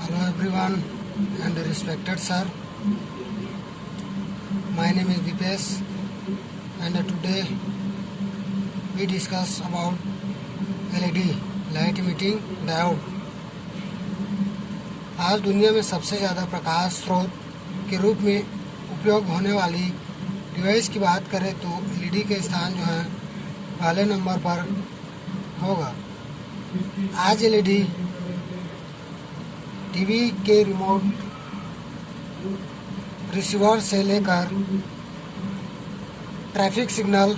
Hello everyone and respected sir. My name is Dipesh and today we discuss about LED light emitting diode. आज दुनिया में सबसे ज़्यादा प्रकाश स्रोत के रूप में उपयोग होने वाली डिवाइस की बात करें तो LED के स्थान जो है पहले नंबर पर होगा। आज LED टीवी के रिमोट रिसीवर से लेकर ट्रैफिक सिग्नल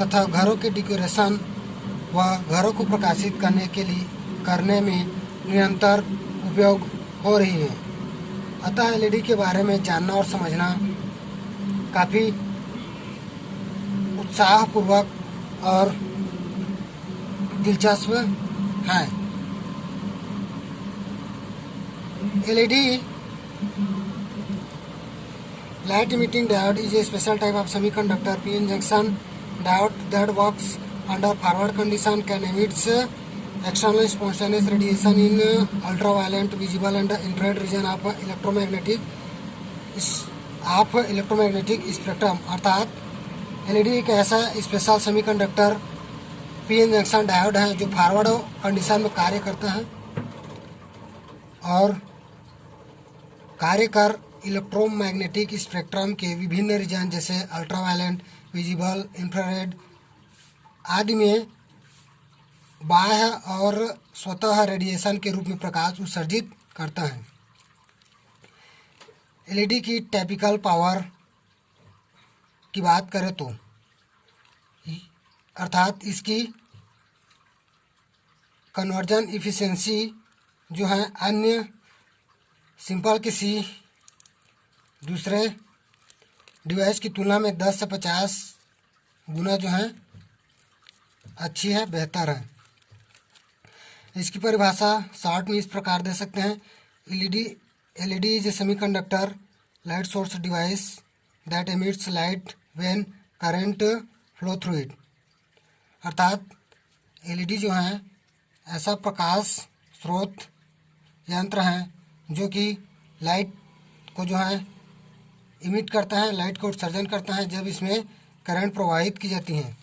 तथा घरों के डेकोरेशन व घरों को प्रकाशित करने में निरंतर उपयोग हो रही है। अतः LED के बारे में जानना और समझना काफ़ी उत्साहपूर्वक और दिलचस्प है। LED light emitting diode is a special type of semiconductor PN junction diode that works under forward condition, can emit external spontaneous radiation in ultraviolet, visible and infrared region of electromagnetic spectrum। अर्थात LED एक ऐसा special semiconductor PN junction diode है जो forward condition में कार्य करता है और कार्य कर इलेक्ट्रोमैग्नेटिक स्पेक्ट्रम के विभिन्न रीजन जैसे अल्ट्रावायलेंट, विजिबल, इंफ्रारेड आदि में बाह्य और स्वतः रेडिएशन के रूप में प्रकाश उत्सर्जित करता है। LED की टिपिकल पावर की बात करें तो अर्थात इसकी कन्वर्जन इफिशिएंसी जो है अन्य सिंपल किसी दूसरे डिवाइस की तुलना में 10 से 50 गुना जो है अच्छी है, बेहतर है। इसकी परिभाषा शॉर्ट में इस प्रकार दे सकते हैं। LED is a semiconductor light source device that emits light when current flow through it. अर्थात LED जो है ऐसा प्रकाश स्रोत यंत्र है जो कि लाइट को जो है इमिट करता है, लाइट को उत्सर्जन करता है जब इसमें करंट प्रवाहित की जाती है।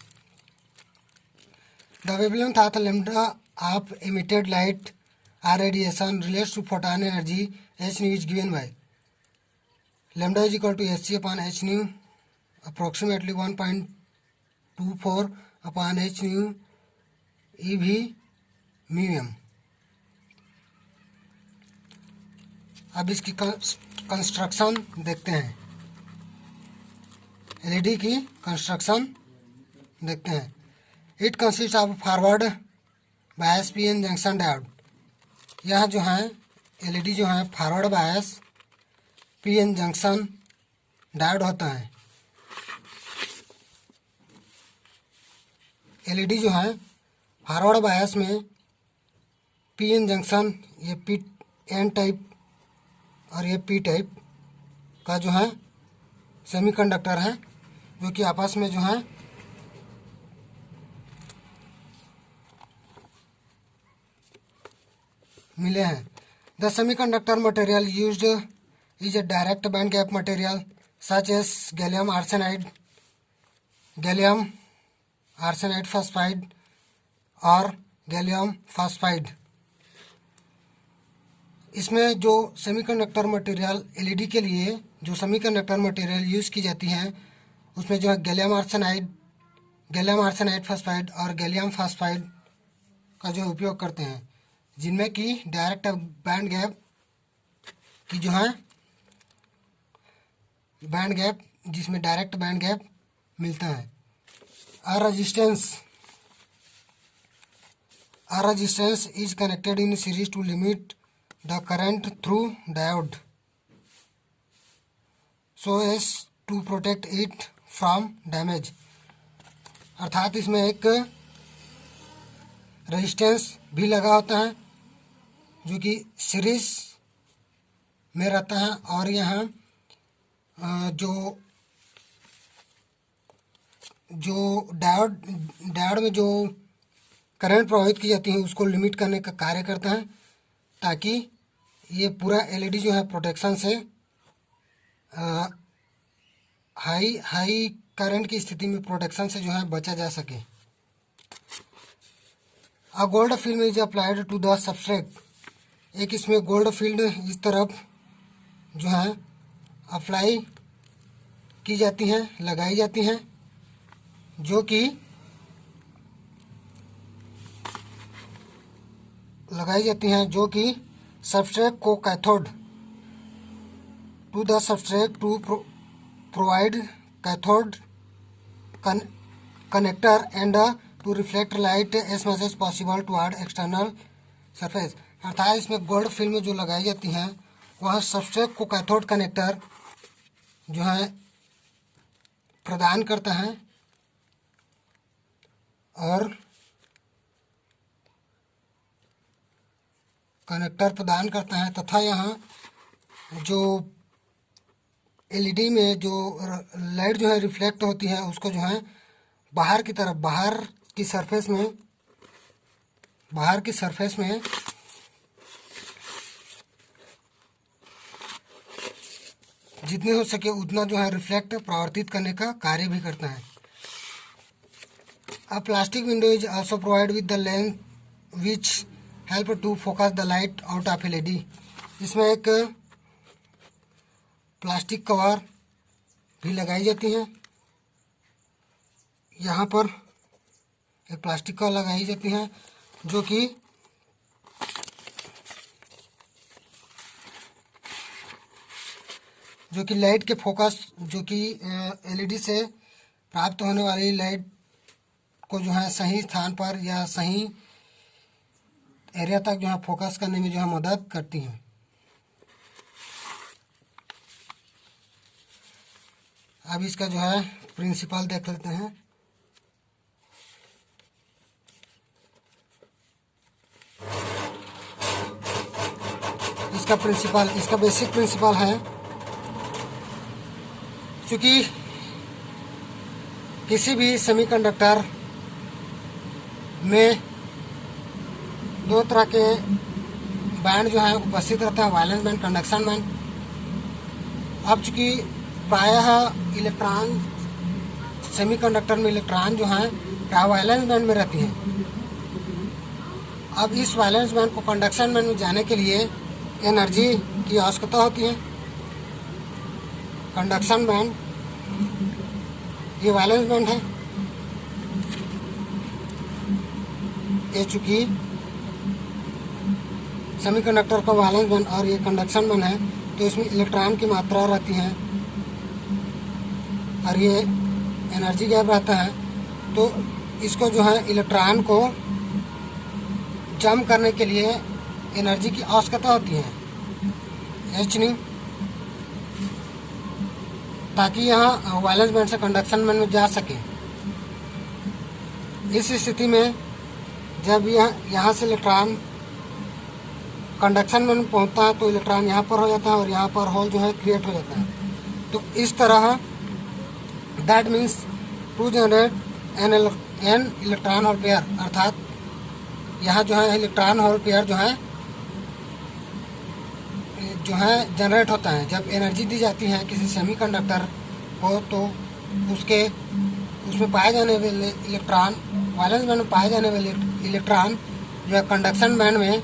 The wavelength of lambda of emitted light or radiation relates to photon energy h nu is given by lambda is equal to hc upon h nu approximately 1.24 upon h nu eV μm। अब इसकी construction देखते हैं। LED की construction देखते हैं। It consist of forward bias PN junction diode. यह जो है LED जो है forward bias PN junction diode होता है। LED जो है फॉरवर्ड बायस में PN जंक्शन ये N टाइप और ये P टाइप का जो है सेमीकंडक्टर है जो कि आपस में जो है मिले हैं। The semiconductor material used is a direct band gap material such as gallium arsenide phosphide और गैलियम फॉस्फाइड। इसमें जो सेमीकंडक्टर मटेरियल LED के लिए जो सेमीकंडक्टर मटेरियल यूज़ की जाती हैं उसमें जो है गैलियम आर्सेनाइड फॉस्फाइड और गैलियम फॉस्फाइड का जो उपयोग करते हैं, जिनमें कि डायरेक्ट बैंड गैप की जो है बैंड गैप जिसमें डायरेक्ट बैंड गैप मिलता है। A resistance is connected in series to limit the current through diode so as to protect it from damage। अर्थात इसमें एक रेजिस्टेंस भी लगा होता है जो कि सीरीज में रहता है और यहाँ जो डायोड में जो करंट प्रवाहित की जाती है उसको लिमिट करने का कार्य करता है। ताकि ये पूरा एलईडी जो है प्रोटेक्शन से हाई करंट की स्थिति में प्रोटेक्शन से जो है बचा जा सके। A gold film is applied to the substrate, एक इसमें गोल्ड फील्ड इस तरफ जो है अप्लाई की जाती हैं, लगाई जाती हैं, जो कि सबस्ट्रेट को cathode to the substrate to provide cathode connector and to reflect light as much as possible toward external surface. अर्थात इसमें गोल्ड फिल्म जो लगाई जाती हैं वह सबस्ट्रेट को कैथोड कनेक्टर जो है प्रदान करता है और तथा यहाँ जो एलईडी में जो लाइट जो है रिफ्लेक्ट होती है उसको जो है बाहर की सरफेस में जितनी हो सके उतना जो है रिफ्लेक्ट परावर्तित करने का कार्य भी करता है। A plastic window is also provided with the lens which help to focus the light out of LED। इसमें एक प्लास्टिक कवर भी लगाई जाती है, यहाँ पर एक प्लास्टिक कवर लगाई जाती है जो कि लाइट के फोकस जो कि एलईडी से प्राप्त होने वाली लाइट को जो है सही स्थान पर या सही एरिया तक जो है फोकस करने में जो है मदद करती हैं। अब इसका जो है प्रिंसिपल देख लेते हैं। इसका बेसिक प्रिंसिपल है, क्योंकि किसी भी सेमीकंडक्टर में दो तरह के बैंड जो है उपस्थित रहते हैं, वैलेंस बैंड, कंडक्शन बैंड। अब चूँकि प्रायः इलेक्ट्रॉन सेमीकंडक्टर में इलेक्ट्रॉन जो है प्रायः वैलेंस बैंड में रहती हैं। अब इस वैलेंस बैंड को कंडक्शन बैंड में जाने के लिए एनर्जी की आवश्यकता होती है। कंडक्शन बैंड ये वैलेंस बैंड है, ये चूँकि सेमीकंडक्टर का वैलेंस बैंड और ये कंडक्शन बैंड है तो इसमें इलेक्ट्रॉन की मात्रा रहती है और ये एनर्जी गैप रहता है, तो इसको जो है इलेक्ट्रॉन को जम करने के लिए एनर्जी की आवश्यकता होती है h, ताकि यहाँ वैलेंस बैंड से कंडक्शन बैंड में जा सके। इस स्थिति में जब यहाँ से इलेक्ट्रॉन कंडक्शन बैंड में पहुँचता है तो इलेक्ट्रॉन यहाँ पर हो जाता है और यहाँ पर होल जो है क्रिएट हो जाता है। तो इस तरह that means to generate an electron hole pair, अर्थात यहाँ जो है इलेक्ट्रॉन होल पेयर जो है जनरेट होता है। जब एनर्जी दी जाती है किसी सेमीकंडक्टर को तो उसमें पाए जाने वाले इलेक्ट्रॉन, वैलेंस बैंड में पाए जाने वाले इलेक्ट्रॉन जो है कंडक्शन बैंड में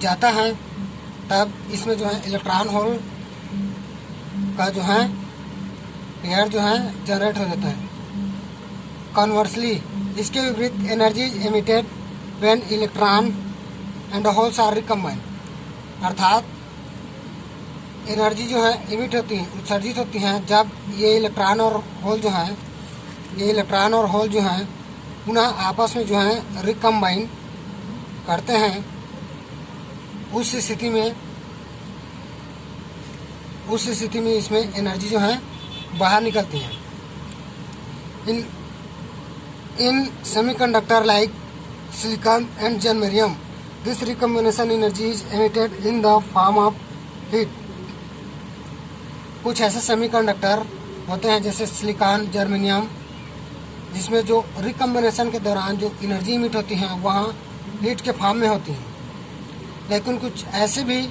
जाता है, तब इसमें जो है इलेक्ट्रॉन होल का जो है पेयर जो है जनरेट हो जाता है। कॉन्वर्सली इसके विपरीत energy emitted when electron and holes are recombined, अर्थात एनर्जी जो है इमिट होती है, उत्सर्जित होती हैं जब ये इलेक्ट्रॉन और होल जो हैं पुनः आपस में जो है रिकम्बाइन करते हैं। उस स्थिति में इसमें एनर्जी जो है बाहर निकलती है। In semiconductor like silicon and germanium, this recombination energy is emitted in the form of heat। कुछ ऐसे सेमीकंडक्टर होते हैं जैसे सिलिकॉन, जर्मेनियम जिसमें जो रिकम्बिनेशन के दौरान जो एनर्जी इमिट होती हैं वहाँ हीट के फॉर्म में होती हैं। लेकिन कुछ ऐसे भी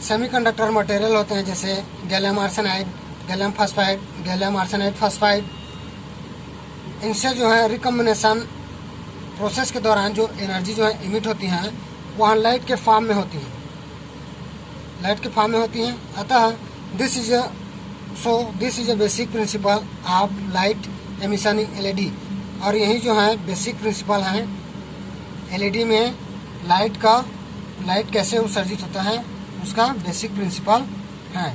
सेमीकंडक्टर मटेरियल होते हैं जैसे gallium arsenide, gallium phosphide, gallium arsenide phosphide, इनसे जो है रिकम्बिनेशन प्रोसेस के दौरान जो एनर्जी जो है इमिट होती हैं वहाँ लाइट के फॉर्म में होती हैं, लाइट के फॉर्म में होती हैं। अतः this is a basic principle of light emission in LED. और यही जो है बेसिक प्रिंसिपल हैं एलईडी में लाइट कैसे उत्सर्जित होता है उसका बेसिक प्रिंसिपल है।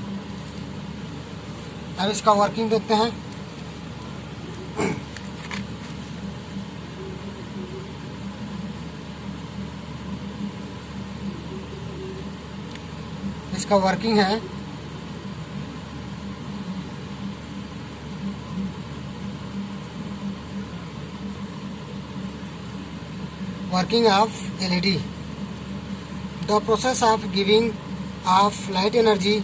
अब इसका वर्किंग देखते हैं। इसका वर्किंग है working of LED. The process of giving of light energy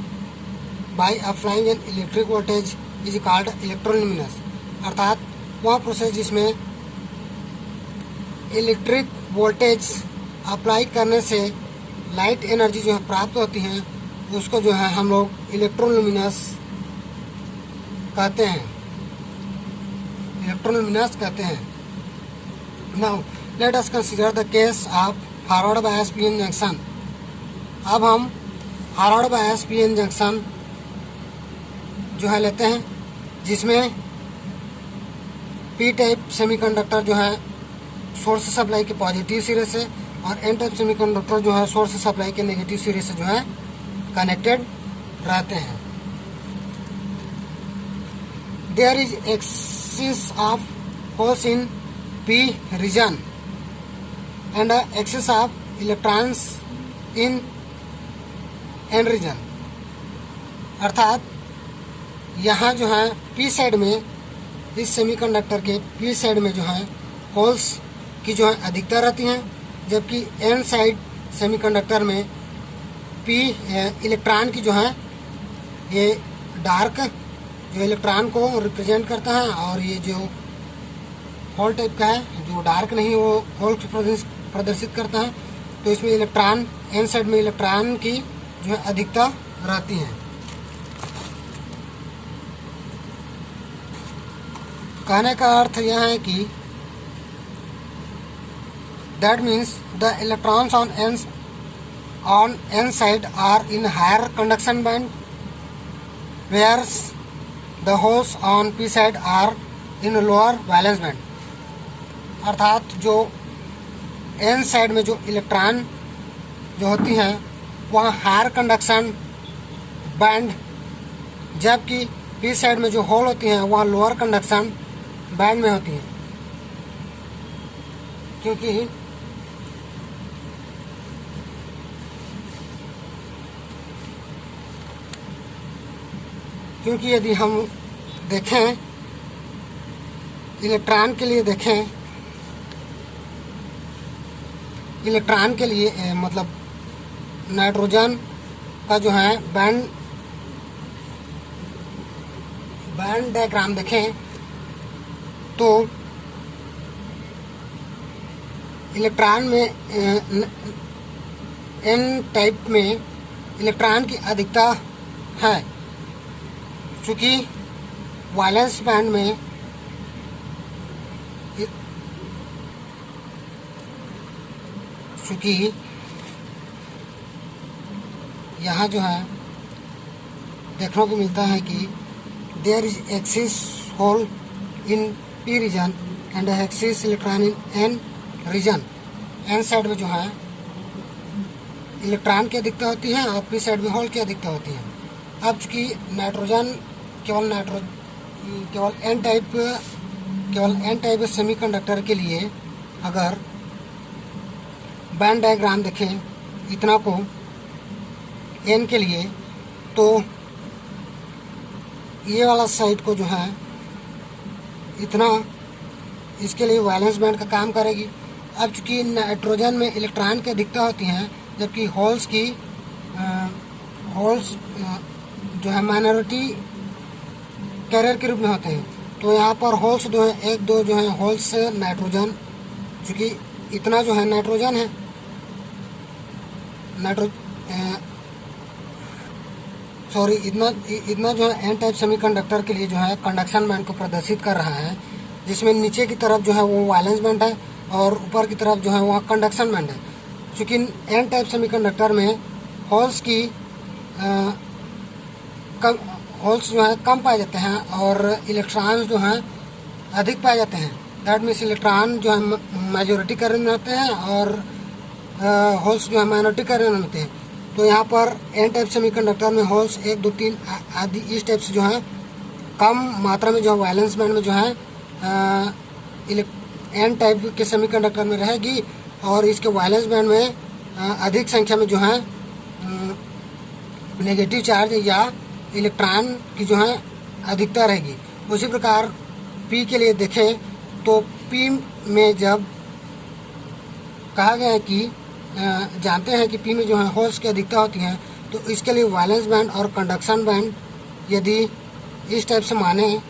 by applying an electric voltage is called electroluminescence। अर्थात वह प्रोसेस जिसमें इलेक्ट्रिक वोल्टेज अप्लाई करने से लाइट एनर्जी जो है प्राप्त होती है उसको जो है हम लोग इलेक्ट्रोलुमिनस कहते हैं, इलेक्ट्रोलुमिनस कहते हैं। Now let us consider the case of forward bias PN junction. अब हम फॉरवर्ड बायस पीएन जंक्शन जो है लेते हैं जिसमें पी टाइप सेमीकंडक्टर जो है सोर्स सप्लाई के पॉजिटिव सिरे से और एन टाइप सेमीकंडक्टर जो है सोर्स सप्लाई के नेगेटिव सिरे से जो है कनेक्टेड रहते हैं। There is excess of holes in P region and excess of electrons in N region. अर्थात यहाँ जो है पी साइड में, इस सेमीकंडक्टर के पी साइड में जो है होल्स की जो है अधिकता रहती हैं, जबकि एन साइड सेमीकंडक्टर में पी इलेक्ट्रॉन की जो है ये डार्क जो इलेक्ट्रॉन को रिप्रेजेंट करता है और ये जो होल टाइप का है जो डार्क नहीं वो होल प्रदर्शित करता है। तो इसमें इलेक्ट्रॉन एन साइड में इलेक्ट्रॉन की जो है अधिकता रहती है। कहने का अर्थ यह है कि that means the electrons on n side are in higher conduction band whereas the holes on p side are in lower valence band। अर्थात जो n साइड में जो इलेक्ट्रॉन जो होती हैं वहाँ हायर कंडक्शन बैंड, जबकि p साइड में जो होल होती हैं वहाँ लोअर कंडक्शन बैंड में होती हैं। क्योंकि यदि हम देखें इलेक्ट्रॉन के लिए देखें, इलेक्ट्रॉन के लिए मतलब नाइट्रोजन का जो है बैंड डायग्राम देखें तो इलेक्ट्रॉन में एन टाइप में इलेक्ट्रॉन की अधिकता है, चूँकि वैलेंस बैंड में चूँकि यहाँ जो है देखने को मिलता है कि there is excess hole in P region and excess electron in N region. N side में जो है इलेक्ट्रॉन की अधिकता होती है और पी साइड में होल की अधिकता होती है। अब चूँकि नाइट्रोजन केवल एन टाइप सेमीकंडक्टर के लिए अगर बैंड डायग्राम देखें इतना को एन के लिए, तो ये वाला साइड को जो है इतना इसके लिए वैलेंस बैंड का काम करेगी। अब चूँकि नाइट्रोजन में इलेक्ट्रॉन की अधिकता होती हैं जबकि होल्स जो है माइनॉरिटी कैरियर के रूप में होते हैं, तो यहाँ पर होल्स जो है एक दो जो है होल्स नाइट्रोजन, चूँकि इतना जो है नाइट्रोजन है, इतना जो है एन टाइप सेमीकंडक्टर के लिए जो है कंडक्शन बैंड को प्रदर्शित कर रहा है, जिसमें नीचे की तरफ जो है वो वैलेंस बैंड है और ऊपर की तरफ जो है वहाँ कंडक्शन बैंड है। चूँकि एन टाइप सेमीकंडक्टर में होल्स जो है कम पाए जाते हैं और इलेक्ट्रॉन्स जो हैं अधिक पाए जाते हैं। दैट मीन्स इलेक्ट्रॉन जो है मेजॉरिटी करंट में होते हैं और होल्स जो है माइनॉरिटी करंट में होते हैं। तो यहाँ पर एन टाइप सेमीकंडक्टर में होल्स 1 2 3 आदि इस टाइप से जो है कम मात्रा में जो है वैलेंस बैंड में जो है एन टाइप के सेमीकंडक्टर में रहेगी और इसके वैलेंस बैंड में अधिक संख्या में जो है नेगेटिव चार्ज या इलेक्ट्रॉन की जो है अधिकता रहेगी। उसी प्रकार पी के लिए देखें तो पी में जब कहा गया है कि जानते हैं कि पी में जो है होल्स की अधिकता होती है, तो इसके लिए वैलेंस बैंड और कंडक्शन बैंड यदि इस टाइप से माने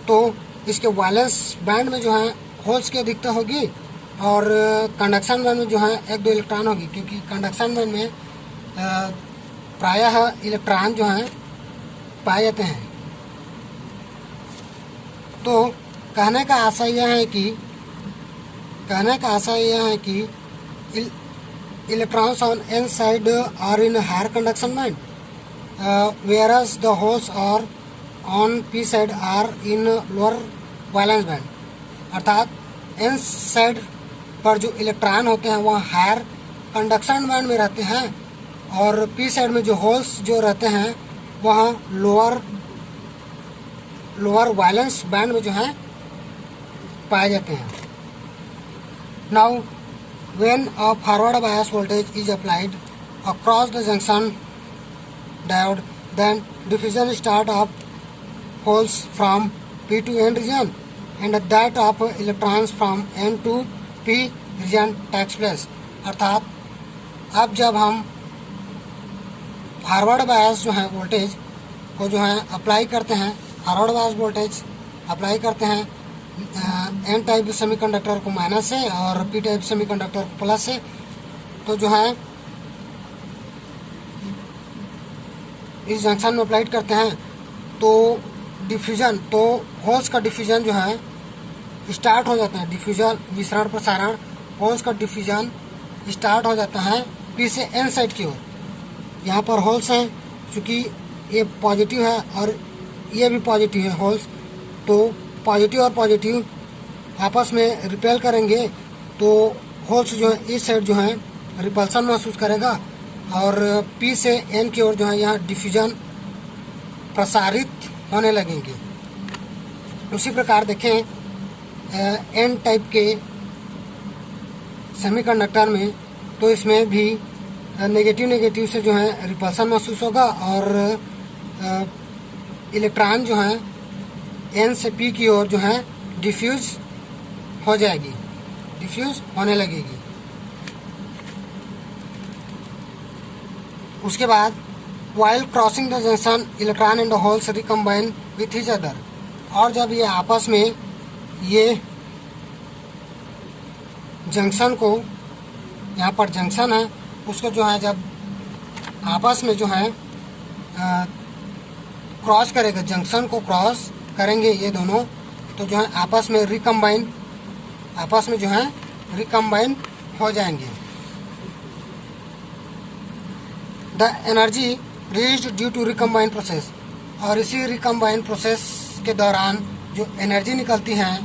तो इसके वैलेंस बैंड में जो है होल्स की अधिकता होगी और कंडक्शन बैंड में जो है 1 2 इलेक्ट्रॉन होगी, क्योंकि कंडक्शन बैंड में प्रायः इलेक्ट्रॉन जो हैं पाए जाते हैं। तो कहने का आशय यह है कि electrons on n side are in higher conduction band, whereas the holes are on p side are in lower valence band। अर्थात n साइड पर जो इलेक्ट्रॉन होते हैं वह हायर कंडक्शन बैंड में रहते हैं और p साइड में जो होल्स जो रहते हैं वह लोअर वैलेंस बैंड में जो है पाए जाते हैं। Now when a forward bias voltage is applied across the junction diode, then diffusion start of holes from P to N region and that of electrons from N to P region takes place। अर्थात अब जब हम forward bias जो है voltage को जो है apply करते हैं, फॉरवर्ड बायस वोल्टेज अप्लाई करते हैं एन टाइप सेमीकंडक्टर को माइनस से और पी टाइप सेमीकंडक्टर को प्लस से, तो जो है इस जंक्शन में अप्लाई करते हैं तो डिफ्यूजन, तो होल्स का डिफ्यूजन जो है स्टार्ट हो जाता है। डिफ्यूजन विसरण प्रसारण होल्स का डिफ्यूजन स्टार्ट हो जाता है पी से एन साइड की ओर। यहाँ पर होल्स हैं, चूँकि ये पॉजिटिव है और ये भी पॉजिटिव है होल्स, तो पॉजिटिव और पॉजिटिव आपस में रिपेल करेंगे तो होल्स जो है इस साइड जो है रिपल्सन महसूस करेगा और पी से एन की ओर जो है यहाँ डिफ्यूजन प्रसारित होने लगेंगे। उसी प्रकार देखें एन टाइप के सेमीकंडक्टर में, तो इसमें भी नेगेटिव से जो है रिपल्सन महसूस होगा और इलेक्ट्रॉन जो है एन से पी की ओर जो है डिफ्यूज होने लगेगी। उसके बाद while crossing the junction electron and holes recombine with each other, और जब ये आपस में ये जंक्शन को, यहाँ पर जंक्शन है उसको जो है जब आपस में जो है क्रॉस करेगा, जंक्शन को क्रॉस करेंगे ये दोनों, तो जो है आपस में जो है रिकम्बाइन हो जाएंगे। The energy released due to recombine process, और इसी रिकम्बाइन प्रोसेस के दौरान जो एनर्जी निकलती है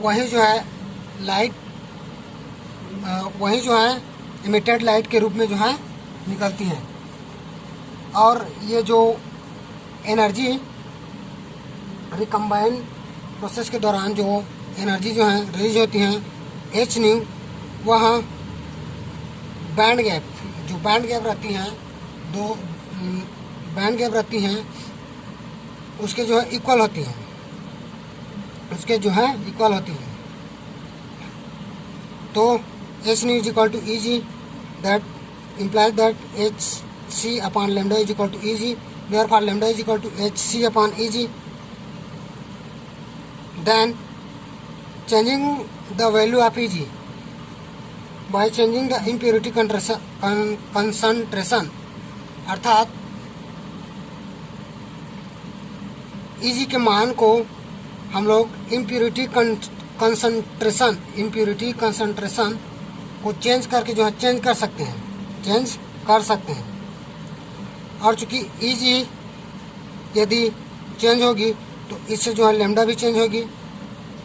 वही जो है लाइट, वही जो है इमिटेड लाइट के रूप में जो है निकलती हैं। और ये जो एनर्जी रिकम्बाइन प्रोसेस के दौरान जो एनर्जी जो है रिलीज होती हैं एच न्यू, वह बैंड गैप, जो बैंड गैप रहती हैं, दो बैंड गैप रहती हैं उसके जो है इक्वल होती हैं, तो H nu is equal to E G, that implies that hc upon lambda is equal to eg, therefore lambda is equal to hc upon eg then changing the value of Eg by changing the impurity concentration, अर्थात Eg के मान को हम लोग impurity concentration को change करके जो है चेंज कर सकते हैं। और चूंकि Eg यदि चेंज होगी तो इससे जो है लैम्डा भी चेंज होगी,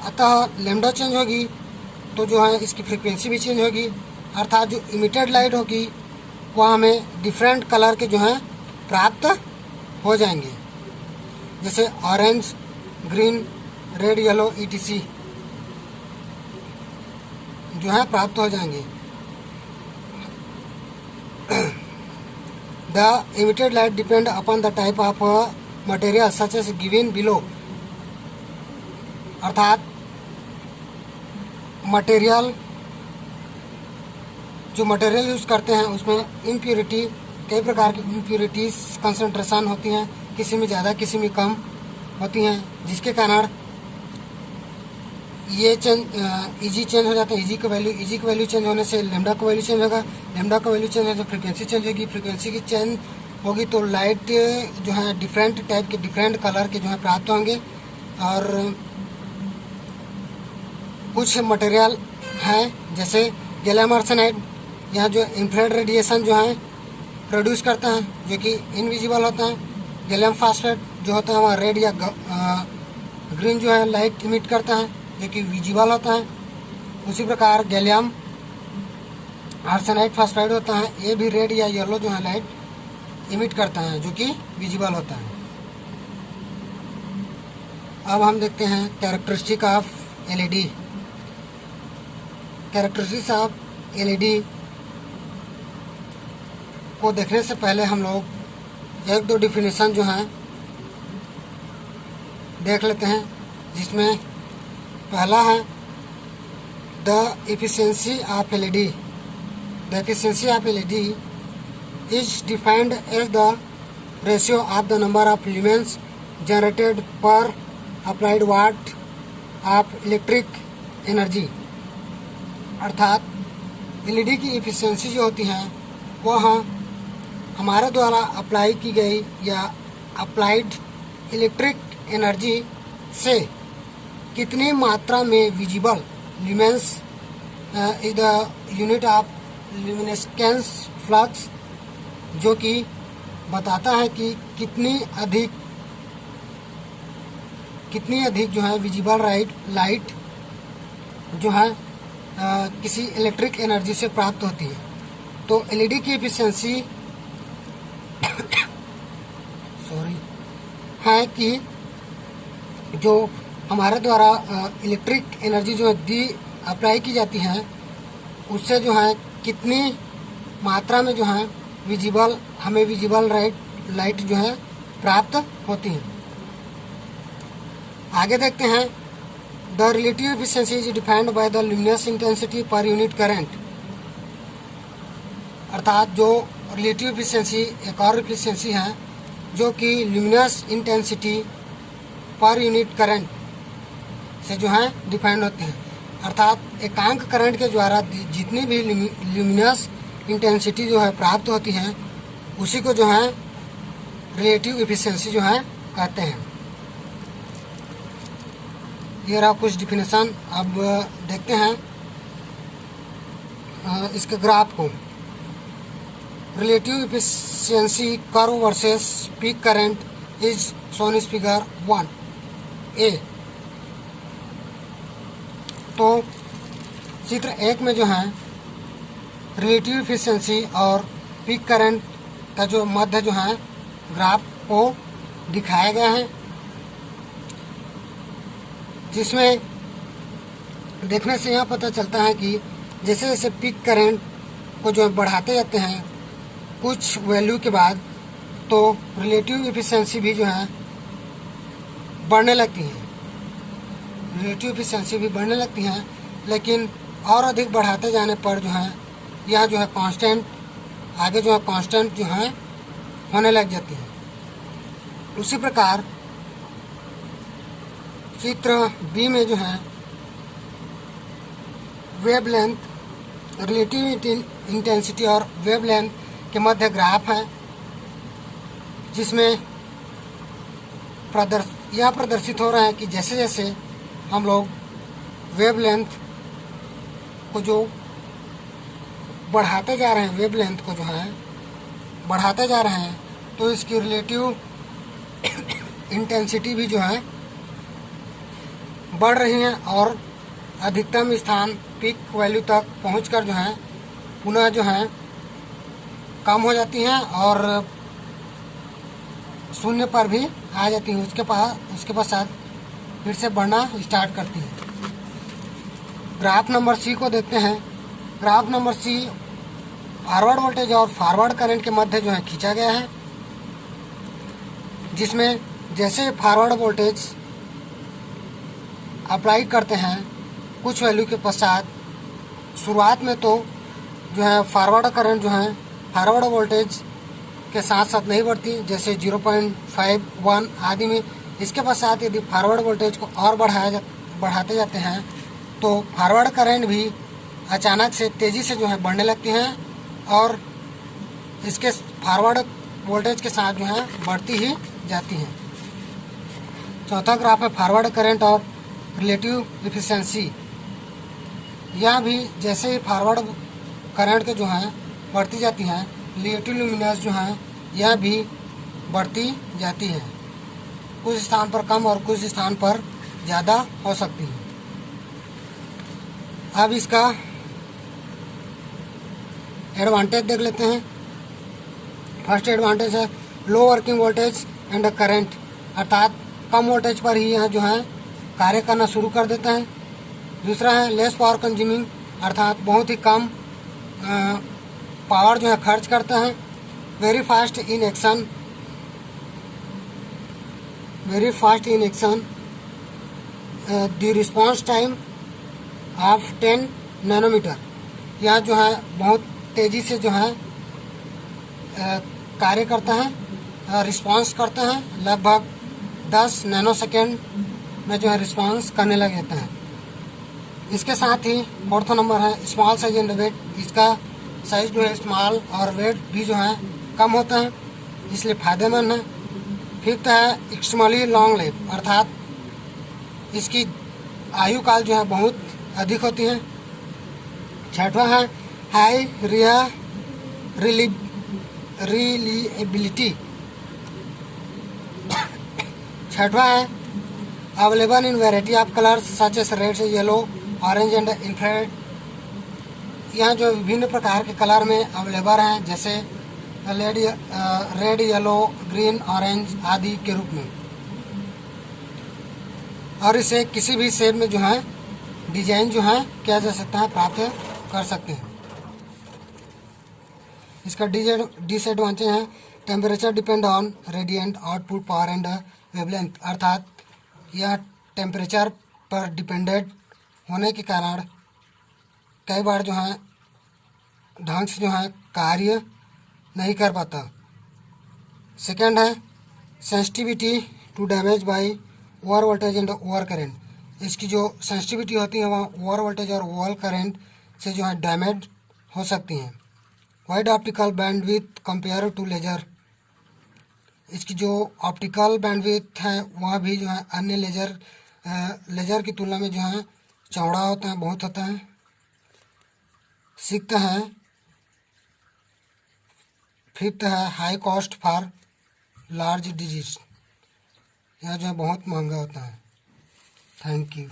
अतः लैम्डा चेंज होगी तो जो है इसकी फ्रीक्वेंसी भी चेंज होगी, अर्थात जो इमिटेड लाइट होगी वह हमें डिफरेंट कलर के जो हैं प्राप्त हो जाएंगे, जैसे orange, green, red, yellow etc जो है प्राप्त हो जाएंगे। The emitted light depend upon the type of material such as given below, अर्थात जो मटेरियल यूज़ करते हैं उसमें इम्प्योरिटी, कई प्रकार की इम्प्योरिटीज कंसंट्रेशन होती हैं, किसी में ज़्यादा किसी में कम होती हैं, जिसके कारण ये Eg चेंज हो जाता है। Eg की वैल्यू चेंज होने से लैम्डा का वैल्यू चेंज होगा, लैम्डा का वैल्यू चेंज होने से फ्रीक्वेंसी चेंज होगी, फ्रीक्वेंसी की चेंज होगी तो लाइट जो है डिफरेंट टाइप के डिफरेंट कलर के जो है प्राप्त होंगे। और कुछ मटेरियल हैं जैसे गैलियम आर्सेनाइड, यहाँ जो इंफ्रारेड रेडिएशन जो है प्रोड्यूस करता है जो कि इनविजिबल होता है। गैलियम फास्फेट जो होता है वहाँ रेड या ग्रीन जो है लाइट इमिट करता है जो कि विजिबल होता है। उसी प्रकार गैलियम आर्सेनाइड फास्फाइड होता है, ये भी रेड या येलो जो है लाइट इमिट करता है जो कि विजिबल होता है। अब हम देखते हैं characteristic of LED। Characteristics of LED को देखने से पहले हम लोग एक दो डिफिनेशन जो हैं देख लेते हैं, जिसमें पहला है the efficiency of LED। The efficiency of LED is defined as the ratio of the number of lumens generated per applied watt of electric energy, अर्थात LED की एफिशिएंसी जो होती है वह हमारे द्वारा अप्लाई की गई या अप्लाइड इलेक्ट्रिक एनर्जी से कितनी मात्रा में visible lumens is the unit of luminescence flux, जो कि बताता है कि कितनी अधिक जो है विजिबल लाइट जो है किसी इलेक्ट्रिक एनर्जी से प्राप्त होती है। तो LED की एफिशिएंसी है कि जो हमारे द्वारा इलेक्ट्रिक एनर्जी जो है अप्लाई की जाती है उससे जो है कितनी मात्रा में जो है हमें विजिबल लाइट जो है प्राप्त होती है। आगे देखते हैं the relative efficiency is defined by the luminous intensity per unit current, अर्थात जो रिलेटिव एफिशिएंसी एक और एफिशिएंसी है जो कि luminous intensity per unit current से जो है डिफाइंड होते हैं, अर्थात एकांक करंट के द्वारा जितनी भी ल्यूमिनस इंटेंसिटी जो है प्राप्त होती है उसी को जो है रिलेटिव एफिशिएंसी जो है कहते हैं। ये रहा कुछ डिफिनेशन। अब देखते हैं इसके ग्राफ को। Relative efficiency curve versus peak current is shown is figure 1A। तो चित्र 1 में जो है रिलेटिव एफिशिएंसी और पीक करंट का जो मध्य जो है ग्राफ को दिखाया गया है, जिसमें देखने से यह पता चलता है कि जैसे जैसे पीक करंट को जो बढ़ाते जाते हैं कुछ वैल्यू के बाद, तो रिलेटिव एफिशिएंसी भी जो है बढ़ने लगती है। रिलेटिव एफिशिएंसी भी बढ़ने लगती है, लेकिन और अधिक बढ़ाते जाने पर जो है यह जो है कांस्टेंट आगे जो है कांस्टेंट जो है होने लग जाती है। उसी प्रकार चित्र बी में जो है वेवलेंथ, रिलेटिव इंटेंसिटी और वेवलेंथ के मध्य ग्राफ है, जिसमें यह प्रदर्शित हो रहा है कि जैसे जैसे हम लोग वेवलेंथ को जो बढ़ाते जा रहे हैं, वेवलेंथ को जो है बढ़ाते जा रहे हैं, तो इसकी रिलेटिव इंटेंसिटी भी जो है बढ़ रही है और अधिकतम स्थान पीक वैल्यू तक पहुंचकर जो है पुनः जो है कम हो जाती हैं और शून्य पर भी आ जाती हैं। उसके पश्चात फिर से बढ़ना स्टार्ट करती हैं। ग्राफ नंबर सी को देखते हैं। Graph number C forward voltage और फॉरवर्ड करंट के मध्य जो है खींचा गया है, जिसमें जैसे फॉरवर्ड वोल्टेज अप्लाई करते हैं कुछ वैल्यू के पश्चात, शुरुआत में तो जो है फॉरवर्ड करंट जो है फॉरवर्ड वोल्टेज के साथ साथ नहीं बढ़ती, जैसे 0.51 आदि में। इसके पश्चात यदि फॉरवर्ड वोल्टेज को और बढ़ाते जाते हैं तो फॉरवर्ड करंट भी अचानक से तेज़ी से जो है बढ़ने लगती हैं और इसके फॉरवर्ड वोल्टेज के साथ जो है बढ़ती ही जाती हैं। चौथा ग्राफ है फॉरवर्ड करंट और रिलेटिव एफिशिएंसी। यह भी जैसे ही फॉरवर्ड करंट के जो है बढ़ती जाती हैं, रिलेटिव लुमिनस जो है यह भी बढ़ती जाती है। कुछ स्थान पर कम और कुछ स्थान पर ज़्यादा हो सकती है। अब इसका एडवांटेज देख लेते हैं। फर्स्ट एडवांटेज है लो वर्किंग वोल्टेज एंड करंट, अर्थात कम वोल्टेज पर ही यह जो है कार्य करना शुरू कर देता है। दूसरा है लेस पावर कंज्यूमिंग, अर्थात बहुत ही कम पावर जो है खर्च करता है। Very fast in action, the response time of 10 nanometer, यह जो है बहुत तेज़ी से जो है कार्य करता है, रिस्पॉन्स करता है, लगभग 10 नैनो सेकेंड में जो है रिस्पॉन्स करने लग जाता है। इसके साथ ही फोर्थ नंबर है स्मॉल साइज एंड वेट, इसका साइज जो है स्मॉल और वेट भी जो है कम होता है, इसलिए फ़ायदेमंद है। फिफ्थ है एक्सट्रीमली लॉन्ग लाइफ, अर्थात इसकी आयु काल जो है बहुत अधिक होती है। छठवां है हाई रिलायबिलिटी। छठवां है available in variety of colours such S read, yellow, orange and infrared. यहाँ जो विभिन्न प्रकार के कलर में अवेलेबल हैं, जैसे रेड, येलो, ग्रीन, ऑरेंज आदि के रूप में, और इसे किसी भी शेप में जो है डिजाइन जो है किया जा सकता है, प्राप्त कर सकते हैं। इसका डिसएडवांटेज है temperature depend on radiant output power and wavelength, अर्थात यह टेम्परेचर पर डिपेंडेंट होने के कारण कई बार जो है ढंग से जो है कार्य नहीं कर पाता। सेकंड है sensitivity to damage by over voltage and over current. इसकी जो सेंसिटिविटी होती है वह ओवर वोल्टेज और ओवर करंट से जो है डैमेज हो सकती हैं। Wide optical bandwidth compare to laser, इसकी जो ऑप्टिकल बैंडविड्थ है वह भी जो है अन्य लेजर की तुलना में जो है चौड़ा होता है, बहुत होता है। फिफ्थ है high cost for large disease, यह जो है बहुत महंगा होता है। Thank you.